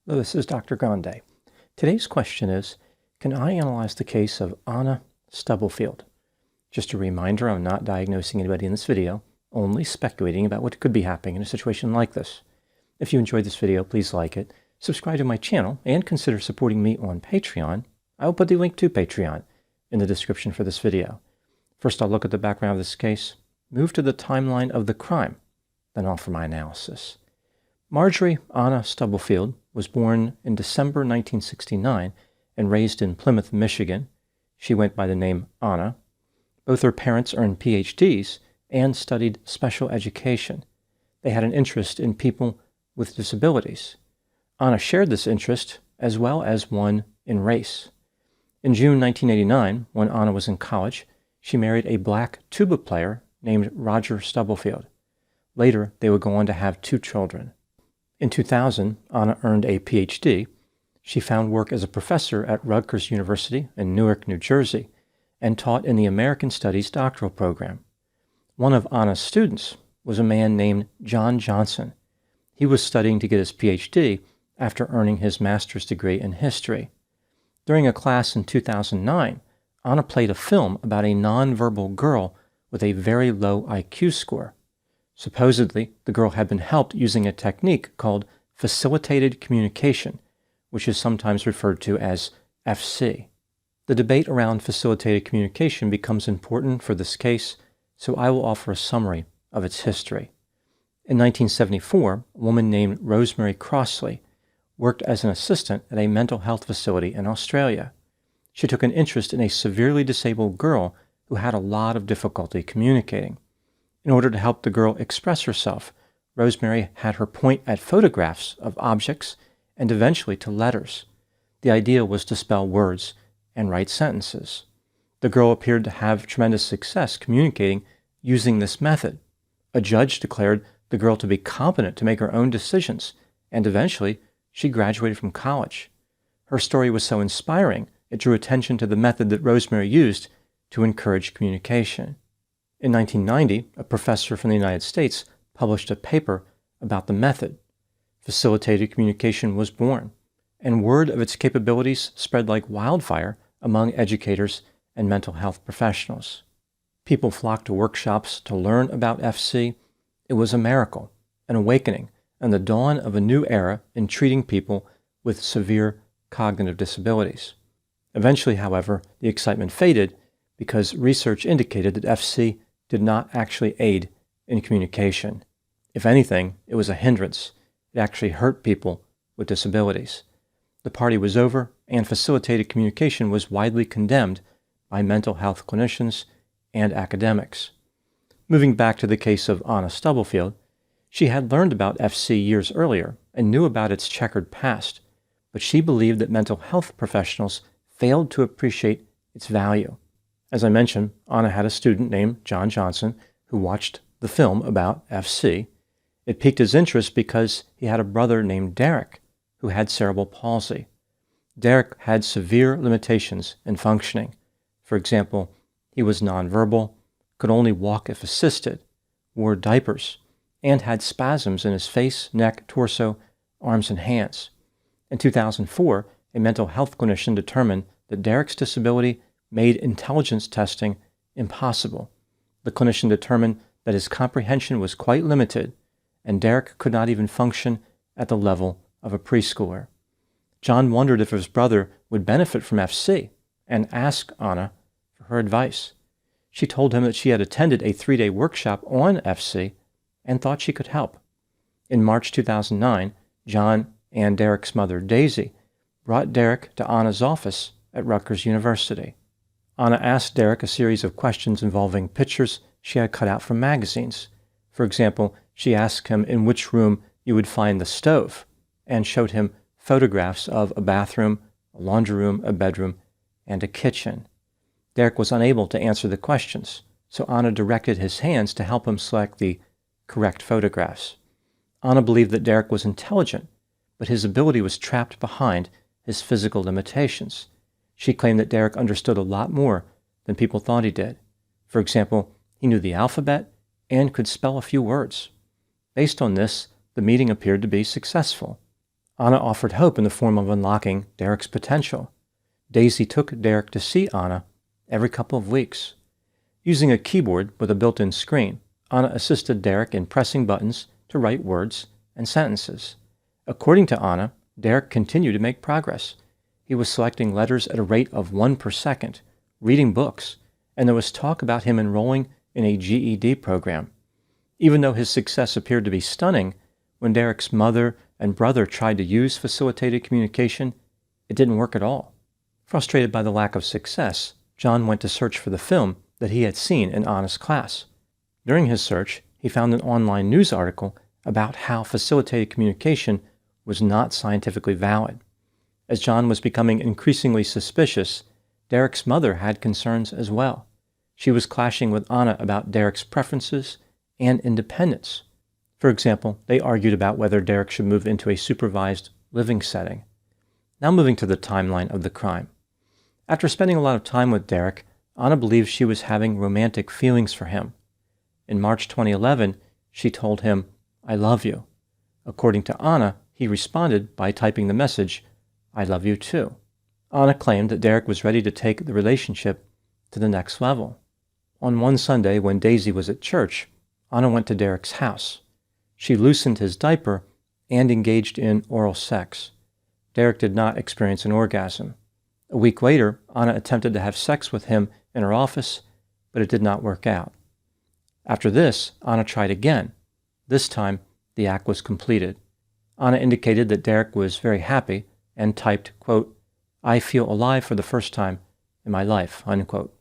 Hello, this is Dr. Grande. Today's question is, can I analyze the case of Anna Stubblefield? Just a reminder, I'm not diagnosing anybody in this video, only speculating about what could be happening in a situation like this. If you enjoyed this video, please like it, subscribe to my channel, and consider supporting me on Patreon. I will put the link to Patreon in the description for this video. First, I'll look at the background of this case, move to the timeline of the crime, then offer my analysis. Marjorie Anna Stubblefield was born in December 1969 and raised in Plymouth, Michigan. She went by the name Anna. Both her parents earned PhDs and studied special education. They had an interest in people with disabilities. Anna shared this interest as well as one in race. In June 1989, when Anna was in college, she married a black tuba player named Roger Stubblefield. Later, they would go on to have 2 children. In 2000, Anna earned a PhD. She found work as a professor at Rutgers University in Newark, New Jersey, and taught in the American Studies doctoral program. One of Anna's students was a man named John Johnson. He was studying to get his PhD after earning his master's degree in history. During a class in 2009, Anna played a film about a nonverbal girl with a very low IQ score. Supposedly, the girl had been helped using a technique called facilitated communication, which is sometimes referred to as FC. The debate around facilitated communication becomes important for this case, so I will offer a summary of its history. In 1974, a woman named Rosemary Crossley worked as an assistant at a mental health facility in Australia. She took an interest in a severely disabled girl who had a lot of difficulty communicating. In order to help the girl express herself, Rosemary had her point at photographs of objects and eventually to letters. The idea was to spell words and write sentences. The girl appeared to have tremendous success communicating using this method. A judge declared the girl to be competent to make her own decisions, and eventually she graduated from college. Her story was so inspiring, it drew attention to the method that Rosemary used to encourage communication. In 1990, a professor from the United States published a paper about the method. Facilitated communication was born, and word of its capabilities spread like wildfire among educators and mental health professionals. People flocked to workshops to learn about FC. It was a miracle, an awakening, and the dawn of a new era in treating people with severe cognitive disabilities. Eventually, however, the excitement faded because research indicated that FC did not actually aid in communication. If anything, it was a hindrance. It actually hurt people with disabilities. The party was over, and facilitated communication was widely condemned by mental health clinicians and academics. Moving back to the case of Anna Stubblefield, she had learned about FC years earlier and knew about its checkered past, but she believed that mental health professionals failed to appreciate its value. As I mentioned, Anna had a student named John Johnson who watched the film about FC. It piqued his interest because he had a brother named Derek who had cerebral palsy. Derek had severe limitations in functioning. For example, he was nonverbal, could only walk if assisted, wore diapers, and had spasms in his face, neck, torso, arms, and hands. In 2004, a mental health clinician determined that Derek's disability made intelligence testing impossible. The clinician determined that his comprehension was quite limited, and Derek could not even function at the level of a preschooler. John wondered if his brother would benefit from FC and asked Anna for her advice. She told him that she had attended a 3-day workshop on FC and thought she could help. In March 2009, John and Derek's mother, Daisy, brought Derek to Anna's office at Rutgers University. Anna asked Derek a series of questions involving pictures she had cut out from magazines. For example, she asked him in which room you would find the stove, and showed him photographs of a bathroom, a laundry room, a bedroom, and a kitchen. Derek was unable to answer the questions, so Anna directed his hands to help him select the correct photographs. Anna believed that Derek was intelligent, but his ability was trapped behind his physical limitations. She claimed that Derek understood a lot more than people thought he did. For example, he knew the alphabet and could spell a few words. Based on this, the meeting appeared to be successful. Anna offered hope in the form of unlocking Derek's potential. Daisy took Derek to see Anna every couple of weeks. Using a keyboard with a built-in screen, Anna assisted Derek in pressing buttons to write words and sentences. According to Anna, Derek continued to make progress. He was selecting letters at a rate of 1 per second, reading books, and there was talk about him enrolling in a GED program. Even though his success appeared to be stunning, when Derek's mother and brother tried to use facilitated communication, it didn't work at all. Frustrated by the lack of success, John went to search for the film that he had seen in Anna's class. During his search, he found an online news article about how facilitated communication was not scientifically valid. As John was becoming increasingly suspicious, Derek's mother had concerns as well. She was clashing with Anna about Derek's preferences and independence. For example, they argued about whether Derek should move into a supervised living setting. Now moving to the timeline of the crime. After spending a lot of time with Derek, Anna believed she was having romantic feelings for him. In March 2011, she told him, "I love you." According to Anna, he responded by typing the message, "I love you too." Anna claimed that Derek was ready to take the relationship to the next level. On one Sunday, when Daisy was at church, Anna went to Derek's house. She loosened his diaper and engaged in oral sex. Derek did not experience an orgasm. A week later, Anna attempted to have sex with him in her office, but it did not work out. After this, Anna tried again. This time, the act was completed. Anna indicated that Derek was very happy and typed, quote, "I feel alive for the first time in my life," unquote.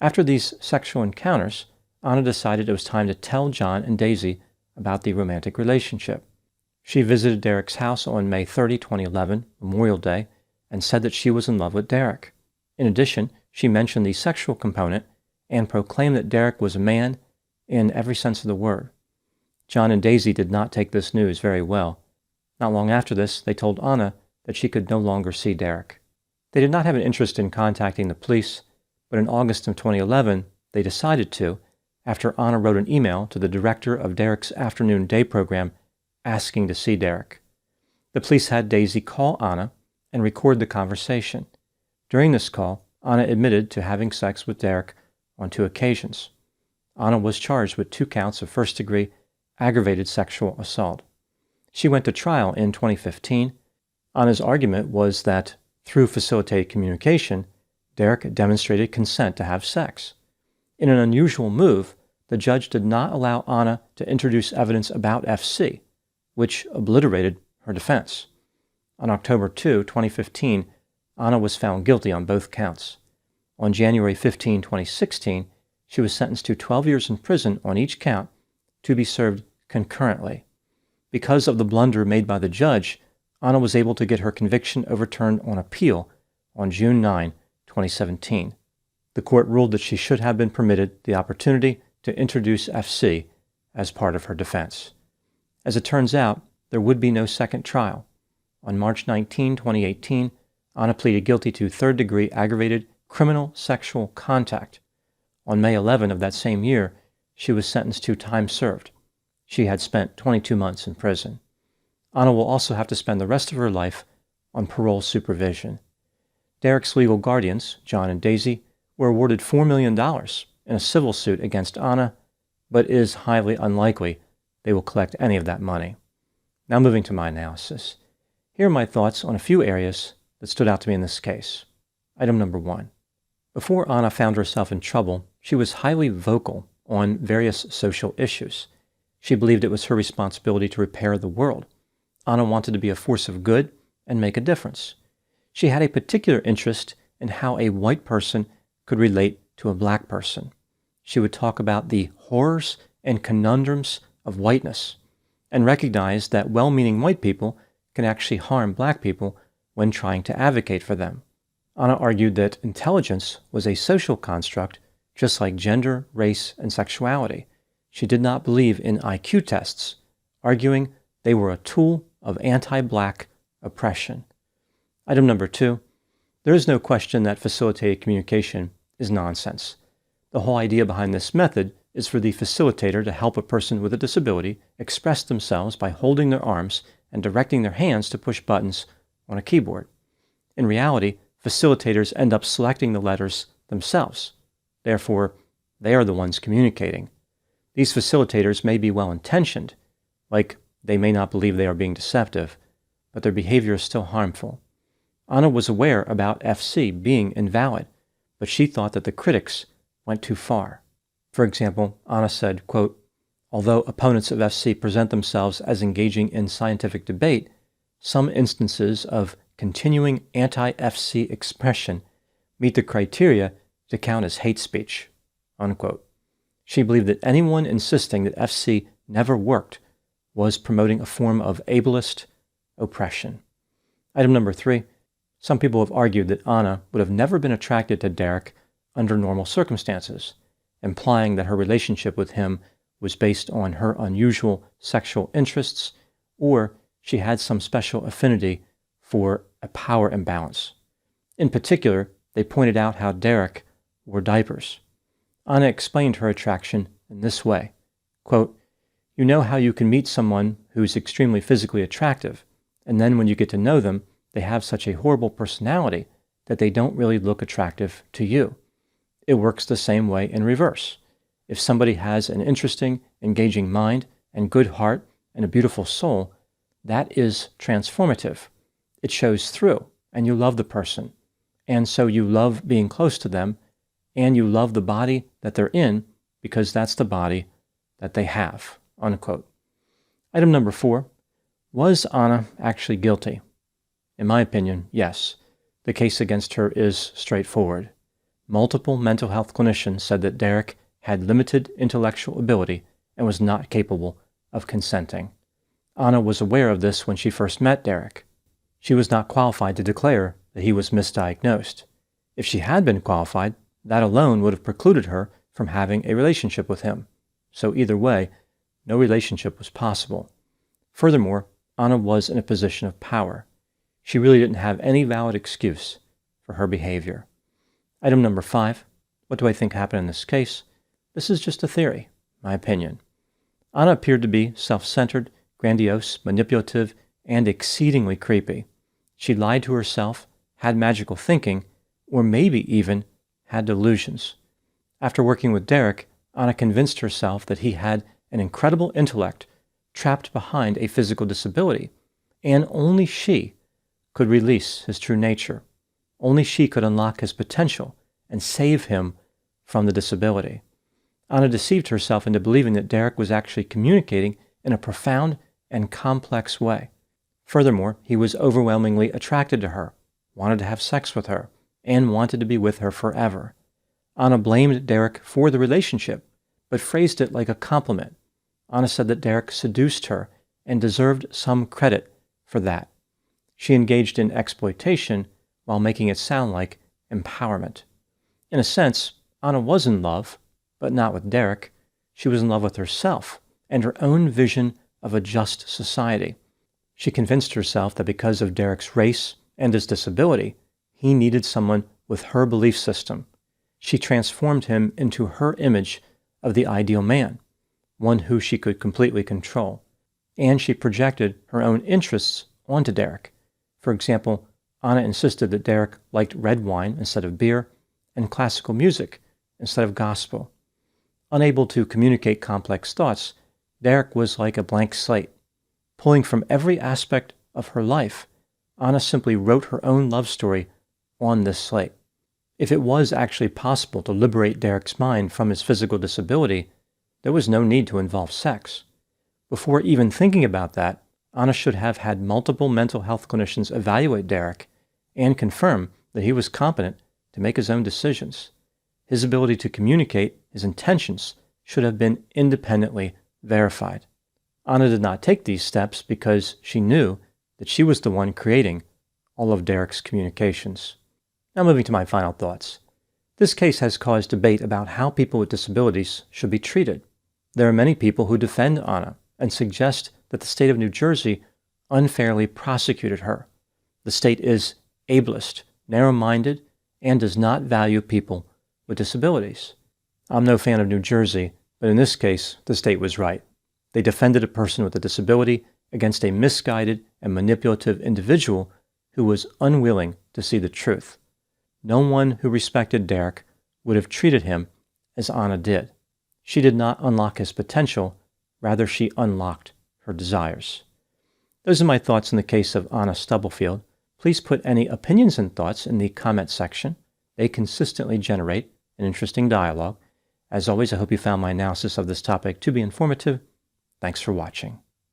After these sexual encounters, Anna decided it was time to tell John and Daisy about the romantic relationship. She visited Derek's house on May 30, 2011, Memorial Day, and said that she was in love with Derek. In addition, she mentioned the sexual component and proclaimed that Derek was a man in every sense of the word. John and Daisy did not take this news very well. Not long after this, they told Anna that she could no longer see Derek. They did not have an interest in contacting the police, but in August of 2011, they decided to, after Anna wrote an email to the director of Derek's afternoon day program asking to see Derek. The police had Daisy call Anna and record the conversation. During this call, Anna admitted to having sex with Derek on 2 occasions. Anna was charged with 2 counts of first-degree aggravated sexual assault. She went to trial in 2015. Anna's argument was that, through facilitated communication, Derek demonstrated consent to have sex. In an unusual move, the judge did not allow Anna to introduce evidence about FC, which obliterated her defense. On October 2, 2015, Anna was found guilty on both counts. On January 15, 2016, she was sentenced to 12 years in prison on each count to be served concurrently. Because of the blunder made by the judge, Anna was able to get her conviction overturned on appeal on June 9, 2017. The court ruled that she should have been permitted the opportunity to introduce FC as part of her defense. As it turns out, there would be no second trial. On March 19, 2018, Anna pleaded guilty to third-degree aggravated criminal sexual contact. On May 11 of that same year, she was sentenced to time served. She had spent 22 months in prison. Anna will also have to spend the rest of her life on parole supervision. Derek's legal guardians, John and Daisy, were awarded $4 million in a civil suit against Anna, but it is highly unlikely they will collect any of that money. Now moving to my analysis. Here are my thoughts on a few areas that stood out to me in this case. Item number 1. Before Anna found herself in trouble, she was highly vocal on various social issues. She believed it was her responsibility to repair the world. Anna wanted to be a force of good and make a difference. She had a particular interest in how a white person could relate to a black person. She would talk about the horrors and conundrums of whiteness and recognize that well-meaning white people can actually harm black people when trying to advocate for them. Anna argued that intelligence was a social construct just like gender, race, and sexuality. She did not believe in IQ tests, arguing they were a tool of anti-black oppression. Item number 2. There is no question that facilitated communication is nonsense. The whole idea behind this method is for the facilitator to help a person with a disability express themselves by holding their arms and directing their hands to push buttons on a keyboard. In reality, facilitators end up selecting the letters themselves. Therefore, they are the ones communicating. These facilitators may be well-intentioned, like they may not believe they are being deceptive, but their behavior is still harmful. Anna was aware about FC being invalid, but she thought that the critics went too far. For example, Anna said, quote, "Although opponents of FC present themselves as engaging in scientific debate, some instances of continuing anti-FC expression meet the criteria to count as hate speech," unquote. She believed that anyone insisting that FC never worked was promoting a form of ableist oppression. Item number 3. Some people have argued that Anna would have never been attracted to Derek under normal circumstances, implying that her relationship with him was based on her unusual sexual interests, or she had some special affinity for a power imbalance. In particular, they pointed out how Derek wore diapers. Anna explained her attraction in this way, quote, "You know how you can meet someone who's extremely physically attractive, and then when you get to know them, they have such a horrible personality that they don't really look attractive to you. It works the same way in reverse. If somebody has an interesting, engaging mind and good heart and a beautiful soul, that is transformative. It shows through, and you love the person. And so you love being close to them, and you love the body that they're in because that's the body that they have," unquote. Item number 4. Was Anna actually guilty? In my opinion, yes. The case against her is straightforward. Multiple mental health clinicians said that Derek had limited intellectual ability and was not capable of consenting. Anna was aware of this when she first met Derek. She was not qualified to declare that he was misdiagnosed. If she had been qualified, that alone would have precluded her from having a relationship with him. So either way, no relationship was possible. Furthermore, Anna was in a position of power. She really didn't have any valid excuse for her behavior. Item number 5. What do I think happened in this case? This is just a theory, my opinion. Anna appeared to be self-centered, grandiose, manipulative, and exceedingly creepy. She lied to herself, had magical thinking, or maybe even had delusions. After working with Derek, Anna convinced herself that he had an incredible intellect trapped behind a physical disability, and only she could release his true nature. Only she could unlock his potential and save him from the disability. Anna deceived herself into believing that Derek was actually communicating in a profound and complex way. Furthermore, he was overwhelmingly attracted to her, wanted to have sex with her, and wanted to be with her forever. Anna blamed Derek for the relationship, but phrased it like a compliment. Anna said that Derek seduced her and deserved some credit for that. She engaged in exploitation while making it sound like empowerment. In a sense, Anna was in love, but not with Derek. She was in love with herself and her own vision of a just society. She convinced herself that because of Derek's race and his disability, he needed someone with her belief system. She transformed him into her image of the ideal man, one who she could completely control, and she projected her own interests onto Derek. For example, Anna insisted that Derek liked red wine instead of beer and classical music instead of gospel. Unable to communicate complex thoughts, Derek was like a blank slate. Pulling from every aspect of her life, Anna simply wrote her own love story on this slate. If it was actually possible to liberate Derek's mind from his physical disability, there was no need to involve sex. Before even thinking about that, Anna should have had multiple mental health clinicians evaluate Derek and confirm that he was competent to make his own decisions. His ability to communicate his intentions should have been independently verified. Anna did not take these steps because she knew that she was the one creating all of Derek's communications. Now moving to my final thoughts. This case has caused debate about how people with disabilities should be treated. There are many people who defend Anna and suggest that the state of New Jersey unfairly prosecuted her. The state is ableist, narrow-minded, and does not value people with disabilities. I'm no fan of New Jersey, but in this case, the state was right. They defended a person with a disability against a misguided and manipulative individual who was unwilling to see the truth. No one who respected Derek would have treated him as Anna did. She did not unlock his potential, rather she unlocked her desires. Those are my thoughts in the case of Anna Stubblefield. Please put any opinions and thoughts in the comment section. They consistently generate an interesting dialogue. As always, I hope you found my analysis of this topic to be informative. Thanks for watching.